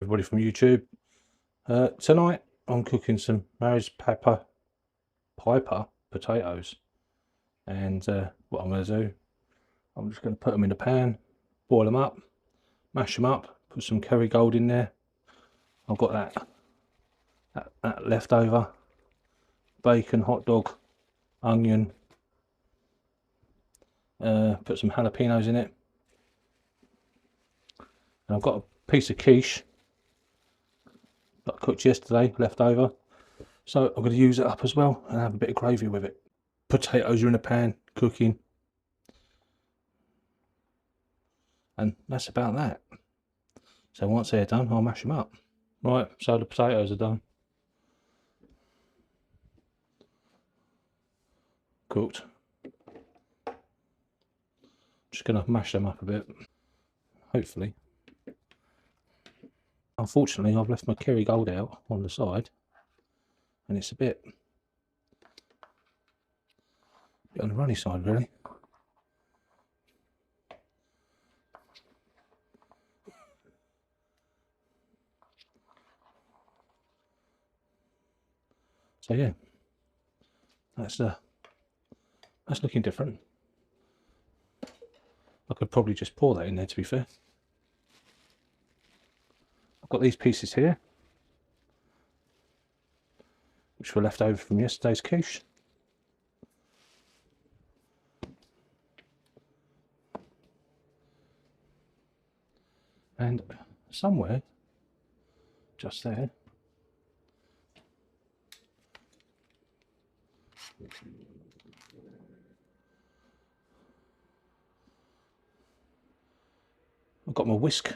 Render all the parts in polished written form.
Everybody from YouTube. Tonight I'm cooking some Mary's Piper potatoes, and what I'm going to do, I'm just going to put them in the pan, boil them up, mash them up, put some Kerrygold in there. I've got that leftover bacon, hot dog, onion, put some jalapenos in it, and I've got a piece of quiche that I cooked yesterday left over, so I'm going to use it up as well and have a bit of gravy with it. Potatoes are in a pan cooking, and that's about that. So once they're done, I'll mash them up. Right, so the potatoes are done, cooked. Just gonna mash them up a bit, hopefully. Unfortunately, I've left my Kerrygold out on the side, and it's a bit on the runny side, really. So yeah, that's looking different. I could probably just pour that in there, to be fair. I've got these pieces here, which were left over from yesterday's quiche. And somewhere, just there, I've got my whisk.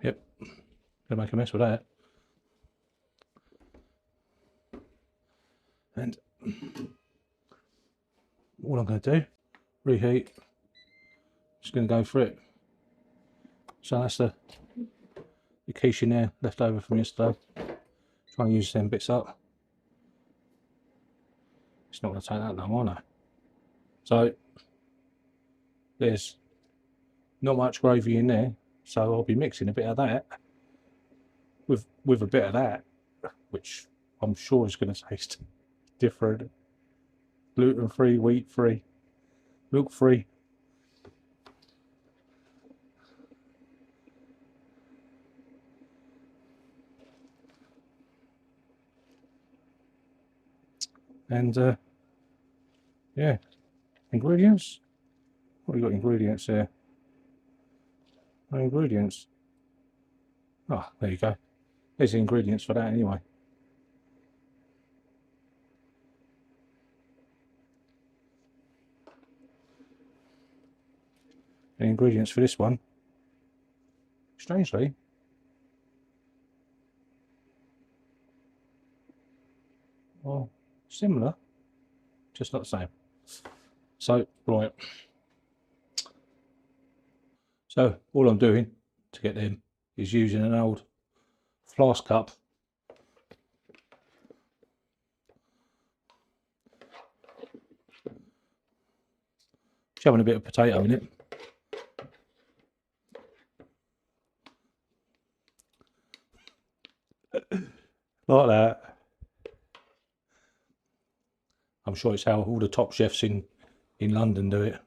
Yep, gonna make a mess with that. And all I'm going to do, reheat, just going to go for it. So that's the quiche in there left over from yesterday. Try and use them bits up. It's not going to take that long, I know. So there's not much gravy in there, so I'll be mixing a bit of that with a bit of that, which I'm sure is going to taste different. Gluten-free, wheat-free, milk-free. And yeah, ingredients. What have we got ingredients there? No ingredients. Oh, there you go. There's the ingredients for that anyway. The ingredients for this one, strangely, are similar, just not the same. So, right. So all I'm doing to get them is using an old flask cup. Shoving a bit of potato in it. Like that. I'm sure it's how all the top chefs in London do it.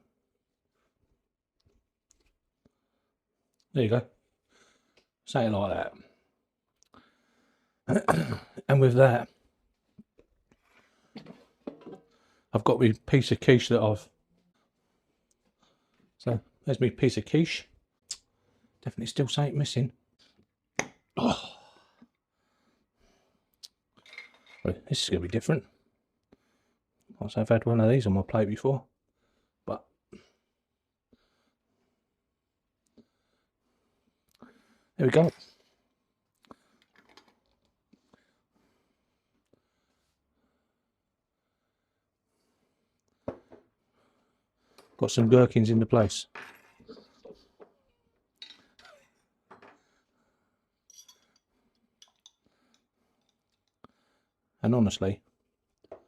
There you go. Something like that. And with that, I've got my piece of quiche that I've... So there's my piece of quiche. Definitely still something missing. Oh. This is going to be different. I've had one of these on my plate before, but There we go. Got some gherkins in the place. And honestly, it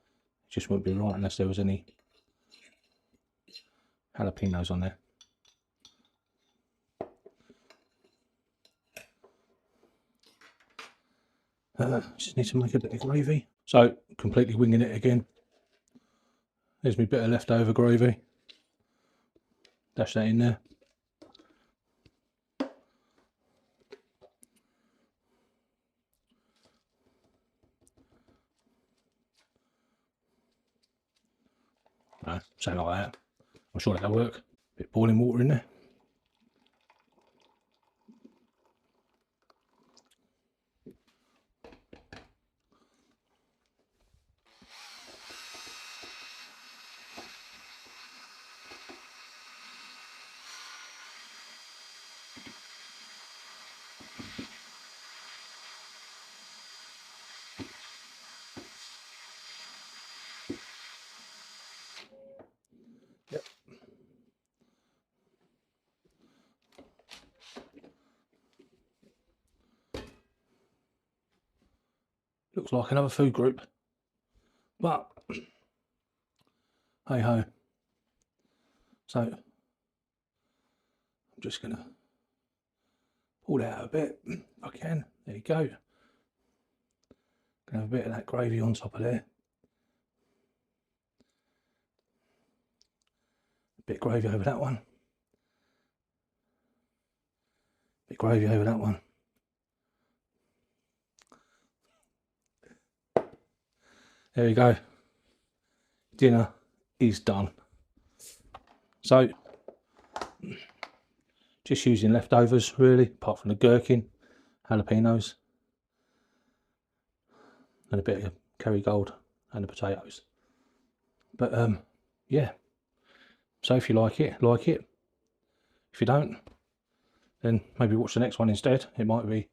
just wouldn't be right unless there was any jalapenos on there. Just need to make a bit of gravy. So, completely winging it again. There's my bit of leftover gravy. Dash that in there. No, something like that. I'm sure that'll work. Bit of boiling water in there. Yep. Looks like another food group, but hey ho. So I'm just gonna pull that out a bit if I can. There you go. Gonna have a bit of that gravy on top of there. A bit of gravy over that one. Bit of gravy over that one. There we go. Dinner is done. So, just using leftovers really, apart from the gherkin, jalapenos, and a bit of kerrygold and the potatoes. But yeah. So if you like it, like it. If you don't, then maybe watch the next one instead. It might be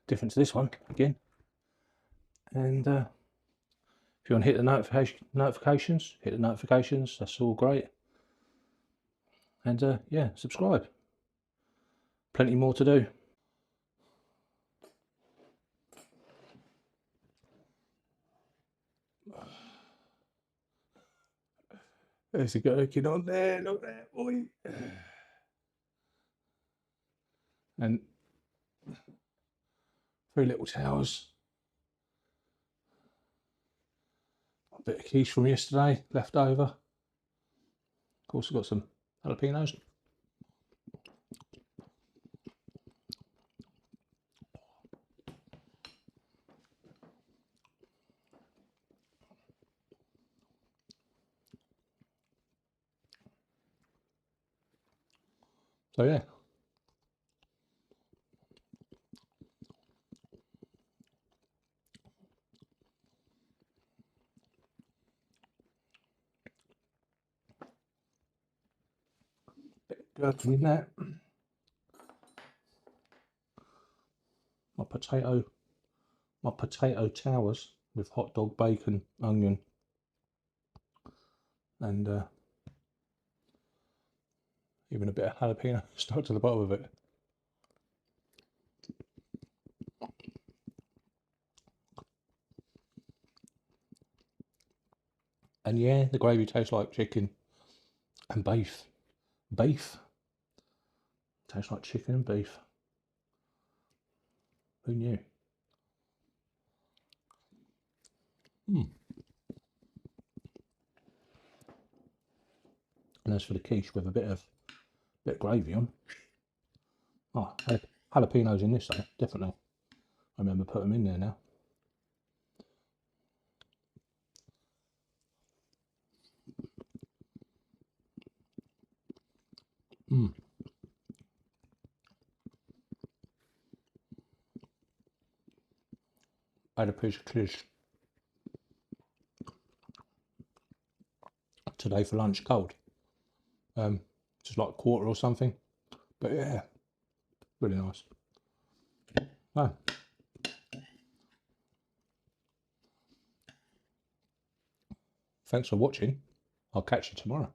different to this one again. And if you want to hit the notifications, hit the notifications. That's all great. And yeah, subscribe. Plenty more to do. There's a gherkin on there, look there, boy. And 3 little towers. A bit of quiche from yesterday, left over. Of course, I've got some jalapenos. So yeah. Bit of gherkin in there. My potato towers with hot dog, bacon, onion, and even a bit of jalapeno stuck to the bottom of it. And yeah, the gravy tastes like chicken and beef. Beef tastes like chicken and beef. Who knew? And as for the quiche with a bit of gravy on. Oh, jalapenos in this though, definitely. I remember putting them in there now. I had a piece of quiche today for lunch, cold. Just like a quarter or something. But yeah, really nice. Ah. Thanks for watching. I'll catch you tomorrow.